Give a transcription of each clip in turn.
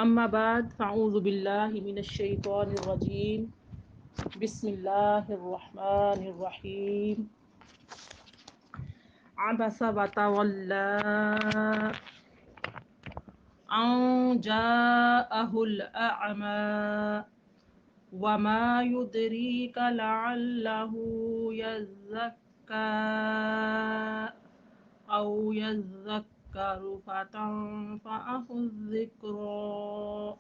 اما بعد فاعوذ باللہ من الشیطان الرجیم بسم اللہ الرحمن الرحیم عبس وتولى ان جاءه الأعمى وما يدريك لعله يزكى أو يذكر فتنفعه الذكرى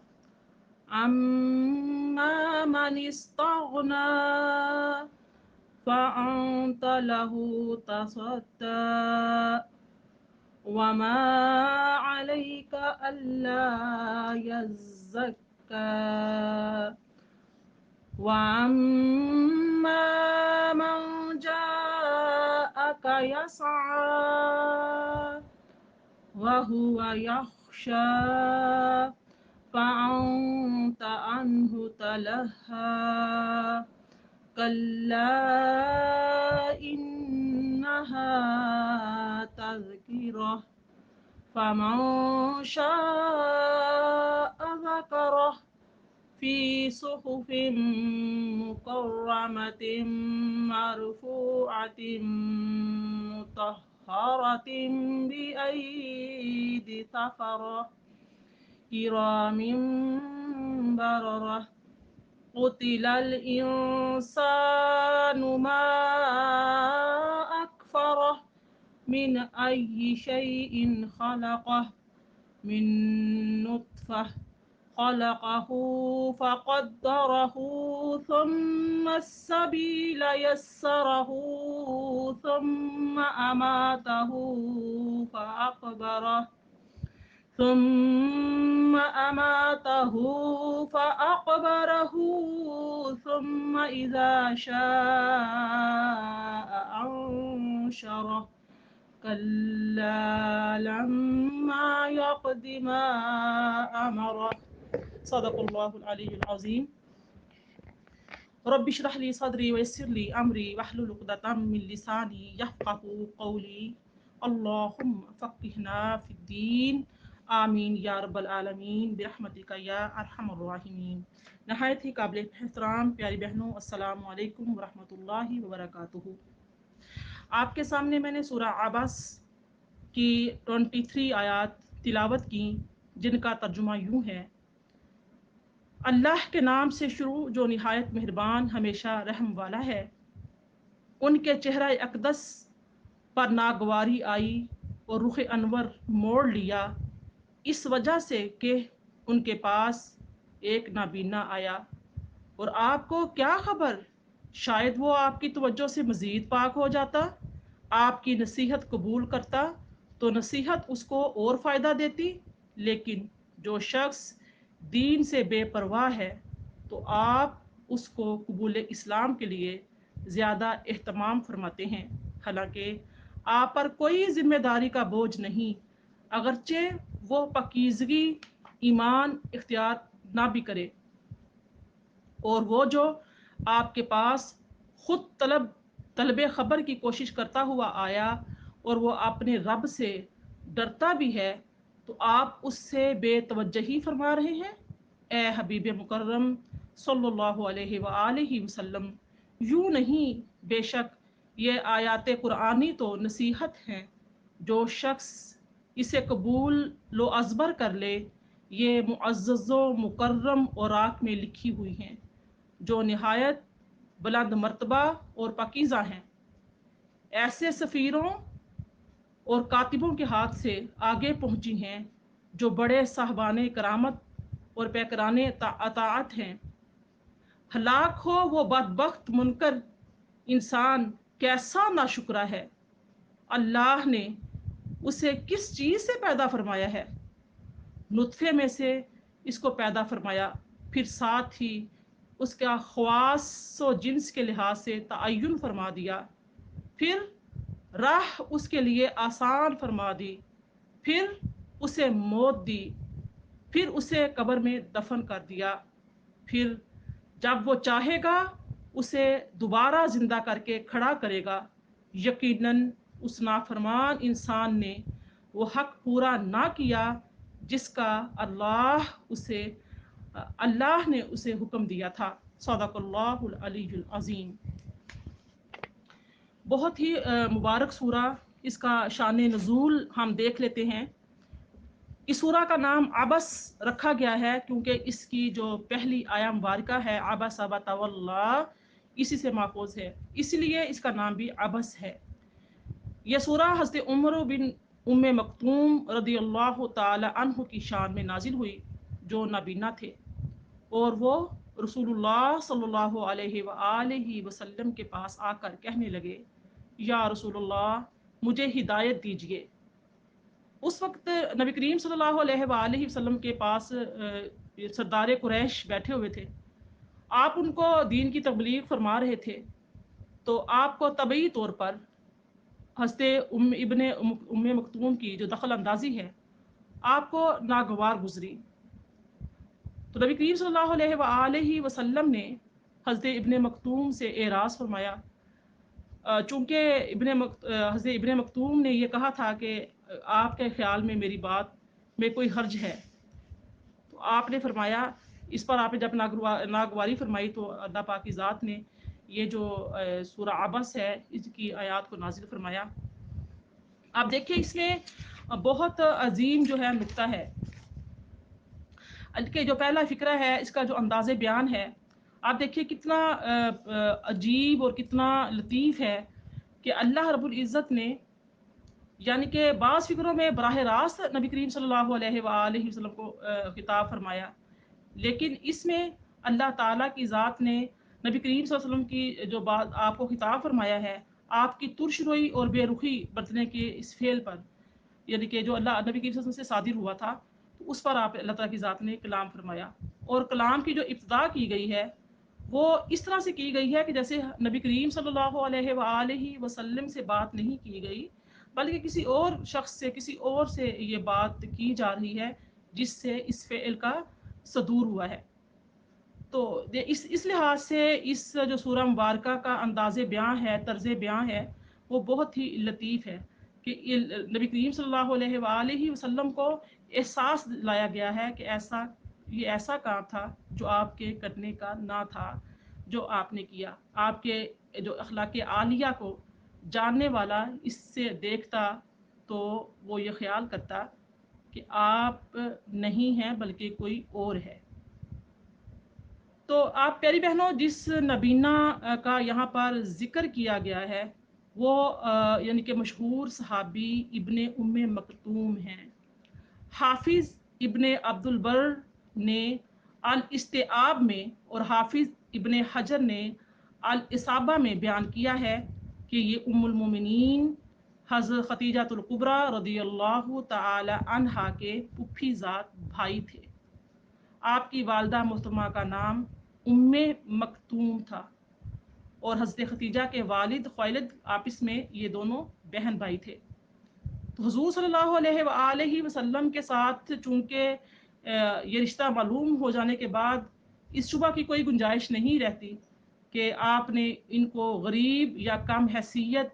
أما من استغنى فأنت له تصدى وما عليك ألا يزكى وأما من جاءك يسعى وهو يخشى فأنت عنه تلهى كلا إنها تذكرة فمن شاء ذكره في صحف مكرمة مرفوعة مطهرة بأيدي سفرة كرام بررة قتل الإنسان ما أكفره من أي شيء خلقه من نطفة خلقه فقدره ثم السبيل يسره ثم أماته فأقبره ثم إذا شاء أنشره كلا لما يقض ما أمره صدق الله العلي العظيم رب اشرح لي صدري ويسر لي أمري واحلل عقدة من لساني يفقهوا قولي اللهم فقهنا في الدين آمین یا رب العالمین برحمتک یا ارحم الراحمین۔ نہایت ہی قابل احترام پیاری بہنوں، السلام علیکم ورحمۃ اللہ وبرکاتہ۔ آپ کے سامنے میں نے سورہ عبس کی 23 آیات تلاوت کی، جن کا ترجمہ یوں ہے: اللہ کے نام سے شروع جو نہایت مہربان ہمیشہ رحم والا ہے۔ ان کے چہرہ اقدس پر ناگواری آئی اور رخ انور موڑ لیا، اس وجہ سے کہ ان کے پاس ایک نابینا آیا۔ اور آپ کو کیا خبر، شاید وہ آپ کی توجہ سے مزید پاک ہو جاتا، آپ کی نصیحت قبول کرتا تو نصیحت اس کو اور فائدہ دیتی، لیکن جو شخص دین سے بے پرواہ ہے تو آپ اس کو قبول اسلام کے لیے زیادہ اہتمام فرماتے ہیں، حالانکہ آپ پر کوئی ذمہ داری کا بوجھ نہیں، اگرچہ وہ پاکیزگی ایمان اختیار نہ بھی کرے۔ اور وہ جو آپ کے پاس خود طلب خبر کی کوشش کرتا ہوا آیا اور وہ اپنے رب سے ڈرتا بھی ہے، تو آپ اس سے بے توجہی فرما رہے ہیں۔ اے حبیب مکرم صلی اللہ علیہ وآلہ وسلم، یوں نہیں، بے شک یہ آیات قرآنی تو نصیحت ہیں، جو شخص اسے قبول و ازبر کر لے، یہ معزز و مکرم اوراق میں لکھی ہوئی ہیں، جو نہایت بلند مرتبہ اور پاکیزہ ہیں، ایسے سفیروں اور کاتبوں کے ہاتھ سے آگے پہنچی ہیں، جو بڑے صاحبان کرامت اور پیکران اطاعت ہیں۔ ہلاک ہو وہ بدبخت منکر انسان، کیسا ناشکرا ہے۔ اللہ نے اسے کس چیز سے پیدا فرمایا ہے؟ نطفے میں سے اس کو پیدا فرمایا، پھر ساتھ ہی اس کا خواص و جنس کے لحاظ سے تعین فرما دیا، پھر راہ اس کے لیے آسان فرما دی، پھر اسے موت دی، پھر اسے قبر میں دفن کر دیا، پھر جب وہ چاہے گا اسے دوبارہ زندہ کر کے کھڑا کرے گا۔ یقیناً اس نافرمان انسان نے وہ حق پورا نہ کیا جس کا اللہ نے اسے حکم دیا تھا۔ صدق اللہ العلی العظیم۔ بہت ہی مبارک سورہ، اس کا شان نزول ہم دیکھ لیتے ہیں۔ اس سورہ کا نام عبس رکھا گیا ہے کیونکہ اس کی جو پہلی آیہ مبارکہ ہے عبس وتولی، اسی سے ماخوذ ہے، اس لیے اس کا نام بھی عبس ہے۔ یہ سورہ حضرت عمر بن مکتوم رضی اللہ تعالی عنہ کی شان میں نازل ہوئی، جو نابینا تھے، اور وہ رسول اللہ صلی اللہ علیہ وآلہ وسلم کے پاس آ کر کہنے لگے، یا رسول اللہ مجھے ہدایت دیجیے۔ اس وقت نبی کریم صلی اللہ علیہ وآلہ وسلم کے پاس سردار قریش بیٹھے ہوئے تھے۔ آپ ان کو دین کی تبلیغ فرما رہے تھے، تو آپ کو طبعی طور پر حضرت ام مکتوم کی جو دخل اندازی ہے آپ کو ناگوار گزری۔ تو نبی کریم صلی اللہ علیہ وآلہ وسلم نے حضرت ابن مکتوم سے اعراض فرمایا، چونکہ حضرت ابن مکتوم نے یہ کہا تھا کہ آپ کے خیال میں میری بات میں کوئی حرج ہے، تو آپ نے فرمایا، اس پر آپ نے جب ناگواری فرمائی تو اللہ پاک کی ذات نے یہ جو سورہ عبس ہے اس کی آیات کو نازل فرمایا۔ آپ دیکھیں اس میں بہت عظیم جو ہے نقطہ ہے کہ جو پہلا فقرہ ہے اس کا جو انداز بیان ہے، آپ دیکھیے کتنا عجیب اور کتنا لطیف ہے کہ اللہ رب العزت نے یعنی کہ بعض فکروں میں براہ راست نبی کریم صلی اللہ علیہ وآلہ وسلم کو خطاب فرمایا، لیکن اس میں اللہ تعالیٰ کی ذات نے نبی کریم صلی اللہ علیہ وسلم کی جو بات آپ کو خطاب فرمایا ہے، آپ کی ترش روئی اور بے رخی برتنے کے اس فعل پر، یعنی کہ جو اللہ نبی کریم صلی اللہ علیہ وسلم سے صادر ہوا تھا، تو اس پر آپ اللہ تعالیٰ کی ذات نے کلام فرمایا، اور کلام کی جو ابتدا کی گئی ہے وہ اس طرح سے کی گئی ہے کہ جیسے نبی کریم صلی اللہ علیہ وآلہ وسلم سے بات نہیں کی گئی، بلکہ کسی اور شخص سے، کسی اور سے یہ بات کی جا رہی ہے جس سے اس فعل کا صدور ہوا ہے۔ تو اس لحاظ سے اس جو سورہ مبارکہ کا انداز بیان ہے، طرز بیان ہے، وہ بہت ہی لطیف ہے کہ نبی کریم صلی اللہ علیہ وآلہ وسلم کو احساس لایا گیا ہے کہ یہ ایسا کام تھا جو آپ کے کرنے کا نہ تھا، جو آپ نے کیا۔ آپ کے جو اخلاق عالیہ کو جاننے والا اس سے دیکھتا تو وہ یہ خیال کرتا کہ آپ نہیں ہیں بلکہ کوئی اور ہے۔ تو آپ پیاری بہنوں، جس نبینہ کا یہاں پر ذکر کیا گیا ہے وہ یعنی کہ مشہور صحابی ابن مکتوم ہیں۔ حافظ ابن عبد البر نے الاستیعاب میں اور حافظ ابن حجر نے الاصابہ میں بیان کیا ہے کہ یہ ام المومنین حضرت خدیجہ الکبریٰ رضی اللہ تعالی عنہا کے پھوپھی ذات بھائی تھے۔ آپ کی والدہ محترمہ کا نام ام مکتوم تھا، اور حضرت خدیجہ کے والد خویلد آپس میں یہ دونوں بہن بھائی تھے۔ تو حضور صلی اللہ علیہ وآلہ وسلم کے ساتھ چونکہ یہ رشتہ معلوم ہو جانے کے بعد اس شبہ کی کوئی گنجائش نہیں رہتی کہ آپ نے ان کو غریب یا کم حیثیت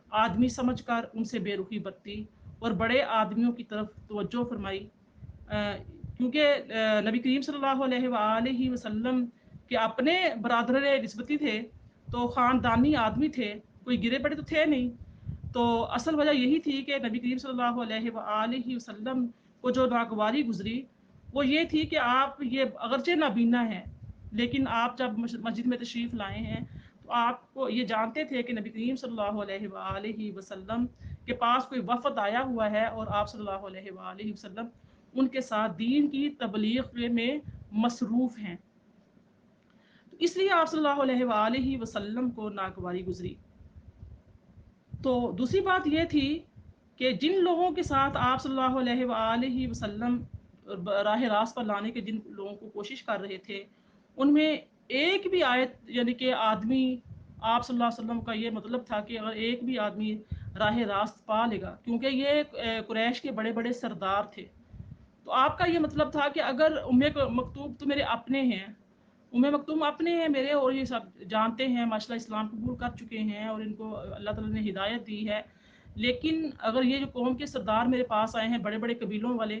آدمی سمجھ کر ان سے بے رخی برتی اور بڑے آدمیوں کی طرف توجہ فرمائی، کیونکہ نبی کریم صلی اللہ علیہ وآلہ وسلم کے اپنے برادر نسبتی تھے، تو خاندانی آدمی تھے، کوئی گرے پڑے تو تھے نہیں۔ تو اصل وجہ یہی تھی کہ نبی کریم صلی اللہ علیہ وآلہ وسلم کو جو ناگواری گزری وہ یہ تھی کہ آپ یہ اگرچہ نابینا ہیں، لیکن آپ جب مسجد میں تشریف لائے ہیں تو آپ کو یہ جانتے تھے کہ نبی کریم صلی اللہ علیہ وآلہ وسلم کے پاس کوئی وفد آیا ہوا ہے، اور آپ صلی اللہ علیہ وآلہ وسلم ان کے ساتھ دین کی تبلیغ میں مصروف ہیں، تو اس لیے آپ صلی اللہ علیہ وآلہ وسلم کو ناگواری گزری۔ تو دوسری بات یہ تھی کہ جن لوگوں کے ساتھ آپ صلی اللہ علیہ وآلہ وسلم راہ راست پر لانے کے جن لوگوں کو کوشش کر رہے تھے، ان میں ایک بھی آیت یعنی کہ آدمی، آپ صلی اللہ علیہ وسلم کا یہ مطلب تھا کہ اگر ایک بھی آدمی راہ راست پا لے گا، کیونکہ یہ قریش کے بڑے بڑے سردار تھے، تو آپ کا یہ مطلب تھا کہ اگر ام مکتوم تو میرے اپنے ہیں، ام مکتوم اپنے ہیں میرے، اور یہ سب جانتے ہیں ماشاء اللہ اسلام قبول کر چکے ہیں اور ان کو اللہ تعالیٰ نے ہدایت دی ہے، لیکن اگر یہ جو قوم کے سردار میرے پاس آئے ہیں بڑے بڑے قبیلوں والے،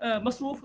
مصروف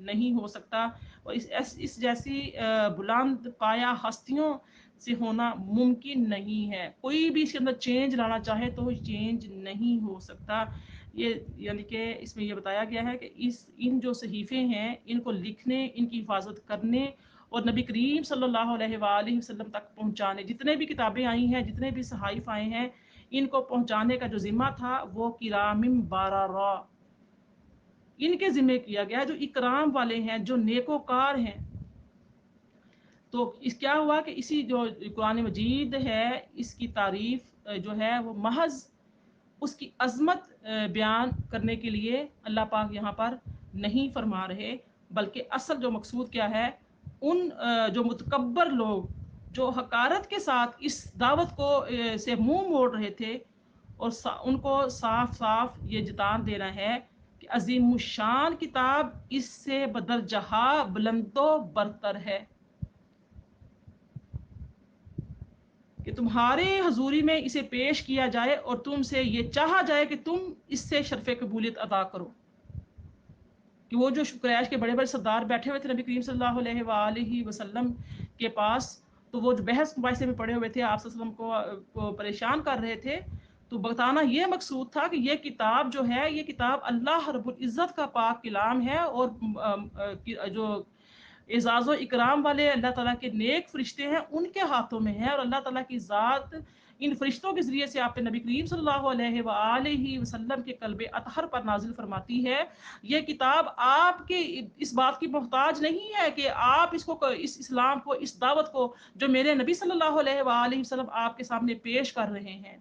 نہیں ہو سکتا، اور اس جیسی بلند پایا ہستیوں سے ہونا ممکن نہیں ہے۔ کوئی بھی اس کے اندر چینج لانا چاہے تو چینج نہیں ہو سکتا۔ یہ یعنی کہ اس میں یہ بتایا گیا ہے کہ ان جو صحیفے ہیں ان کو لکھنے، ان کی حفاظت کرنے اور نبی کریم صلی اللہ علیہ وآلہ وسلم تک پہنچانے، جتنے بھی کتابیں آئی ہیں، جتنے بھی صحائف آئے ہیں، ان کو پہنچانے کا جو ذمہ تھا وہ کرام بارارا ان کے ذمہ کیا گیا، جو اکرام والے ہیں، جو نیکوکار ہیں۔ تو اس کیا ہوا کہ اسی جو قرآن مجید ہے اس کی تعریف جو ہے وہ محض اس کی عظمت بیان کرنے کے لیے اللہ پاک یہاں پر نہیں فرما رہے، بلکہ اصل جو مقصود کیا ہے، ان جو متکبر لوگ جو حقارت کے ساتھ اس دعوت کو سے منہ موڑ رہے تھے، اور ان کو صاف صاف یہ جتان دینا ہے کہ عظیم الشان کتاب اس سے بدرجہ بلند و برتر ہے، کہ تمہارے حضوری میں اسے پیش کیا جائے اور تم سے یہ چاہا جائے کہ تم اس سے شرف قبولیت ادا کرو۔ کہ وہ جو قریش کے بڑے بڑے سردار بیٹھے ہوئے تھے نبی کریم صلی اللہ علیہ وآلہ وسلم کے پاس، تو وہ جو بحث مباحثے میں پڑے ہوئے تھے، آپ صلی اللہ علیہ وسلم کو پریشان کر رہے تھے، تو بتانا یہ مقصود تھا کہ یہ کتاب جو ہے، یہ کتاب اللہ رب العزت کا پاک کلام ہے، اور جو اعزاز و اکرام والے اللہ تعالیٰ کے نیک فرشتے ہیں ان کے ہاتھوں میں ہے، اور اللہ تعالیٰ کی ذات ان فرشتوں کے ذریعے سے آپ کے نبی کریم صلی اللہ علیہ وآلہ وسلم کے قلب اطہر پر نازل فرماتی ہے۔ یہ کتاب آپ کے اس بات کی محتاج نہیں ہے کہ آپ اس اسلام کو، اس دعوت کو جو میرے نبی صلی اللہ علیہ وآلہ وسلم آپ کے سامنے پیش کر رہے ہیں،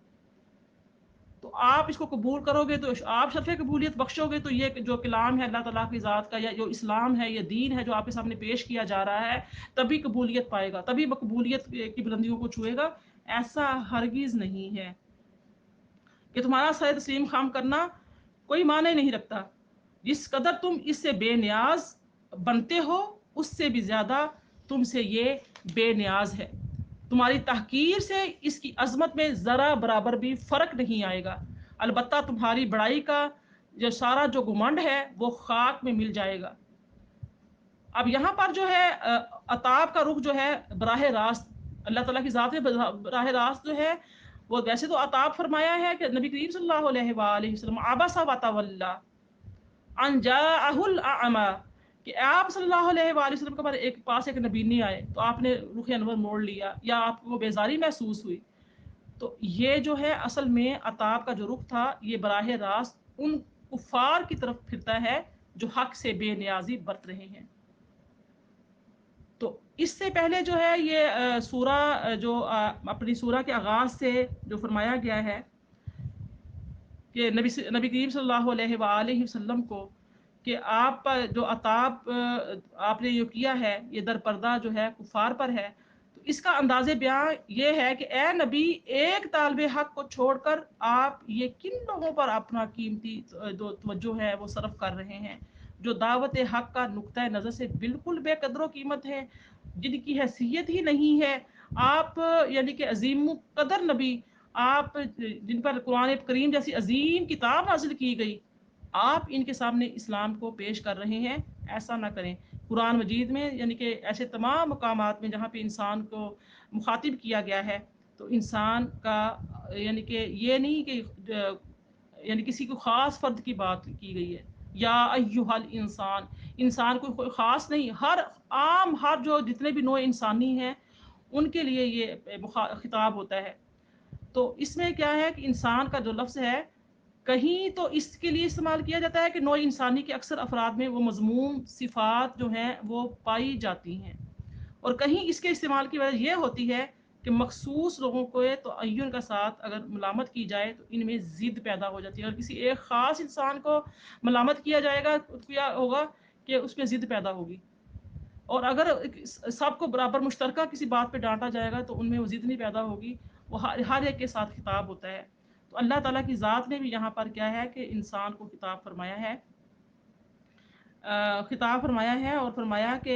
تو آپ اس کو قبول کرو گے تو آپ شرف قبولیت بخشو گے، تو یہ جو کلام ہے اللہ تعالیٰ کی ذات کا، یا جو اسلام ہے، یہ دین ہے جو آپ کے سامنے پیش کیا جا رہا ہے، تبھی قبولیت پائے گا، تبھی مقبولیت کی بلندیوں کو چھوئے گا۔ ایسا ہرگز نہیں ہے کہ تمہارا سر تسلیم خام کرنا کوئی معنی نہیں رکھتا۔ جس قدر تم اس سے بے نیاز بنتے ہو، اس سے بھی زیادہ تم سے یہ بے نیاز ہے۔ تمہاری تحقیر سے اس کی عظمت میں ذرا برابر بھی فرق نہیں آئے گا، البتہ تمہاری بڑائی کا جو سارا جو گھمنڈ ہے وہ خاک میں مل جائے گا۔ اب یہاں پر جو ہے عطاب کا رخ جو ہے براہ راست اللہ تعالیٰ کی ذات میں براہ راست جو ہے، وہ ویسے تو عطاب فرمایا ہے کہ نبی کریم صلی اللہ علیہ وآلہ وسلم عبس وتولی ان جاءہ الاعمی، کہ آپ صلی اللہ علیہ وآلہ وسلم کے پاس ایک نبی نہیں آئے تو آپ نے رخ انور موڑ لیا، یا آپ کو بیزاری محسوس ہوئی۔ تو یہ جو ہے اصل میں عطاب کا جو رخ تھا، یہ براہ راست ان کفار کی طرف پھرتا ہے جو حق سے بے نیازی برت رہے ہیں۔ تو اس سے پہلے جو ہے یہ سورہ جو اپنی سورہ کے آغاز سے جو فرمایا گیا ہے کہ نبی کریم صلی اللہ علیہ وآلہ وسلم کو کہ آپ پر جو عطاب آپ نے یہ کیا ہے، یہ در پردہ جو ہے کفار پر ہے، تو اس کا انداز بیان یہ ہے کہ اے نبی، ایک طالب حق کو چھوڑ کر آپ یہ کن لوگوں پر اپنا قیمتی جو توجہ ہے وہ صرف کر رہے ہیں، جو دعوت حق کا نقطۂ نظر سے بالکل بے قدر و قیمت ہے، جن کی حیثیت ہی نہیں ہے۔ آپ یعنی کہ عظیم قدر نبی، آپ جن پر قرآن کریم جیسی عظیم کتاب نازل کی گئی، آپ ان کے سامنے اسلام کو پیش کر رہے ہیں۔ ایسا نہ کریں۔ قرآن مجید میں یعنی کہ ایسے تمام مقامات میں جہاں پہ انسان کو مخاطب کیا گیا ہے، تو انسان کا یعنی کہ یہ نہیں کہ یعنی کسی کو خاص فرد کی بات کی گئی ہے، یا ایھا الانسان، انسان کوئی خاص نہیں، ہر عام، ہر جو جتنے بھی نوع انسانی ہیں ان کے لیے یہ خطاب ہوتا ہے۔ تو اس میں کیا ہے کہ انسان کا جو لفظ ہے، کہیں تو اس کے لیے استعمال کیا جاتا ہے کہ نوع انسانی کے اکثر افراد میں وہ مذموم صفات جو ہیں وہ پائی جاتی ہیں، اور کہیں اس کے استعمال کی وجہ یہ ہوتی ہے کہ مخصوص لوگوں کو تعین کا ساتھ اگر ملامت کی جائے تو ان میں ضد پیدا ہو جاتی ہے، اگر کسی ایک خاص انسان کو ملامت کیا جائے گا تو کیا ہوگا کہ اس میں ضد پیدا ہوگی، اور اگر سب کو برابر مشترکہ کسی بات پہ ڈانٹا جائے گا تو ان میں وہ ضد نہیں پیدا ہوگی، وہ ہر ایک کے ساتھ خطاب ہوتا ہے۔ تو اللہ تعالیٰ کی ذات نے بھی یہاں پر کیا ہے کہ انسان کو خطاب فرمایا ہے، اور فرمایا کہ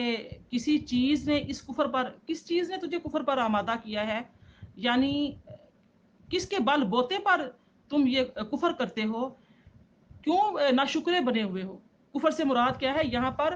کسی چیز نے اس کفر پر، کس چیز نے تجھے کفر پر آمادہ کیا ہے، یعنی کس کے بل بوتے پر تم یہ کفر کرتے ہو، کیوں ناشکرے بنے ہوئے ہو۔ کفر سے مراد کیا ہے یہاں پر؟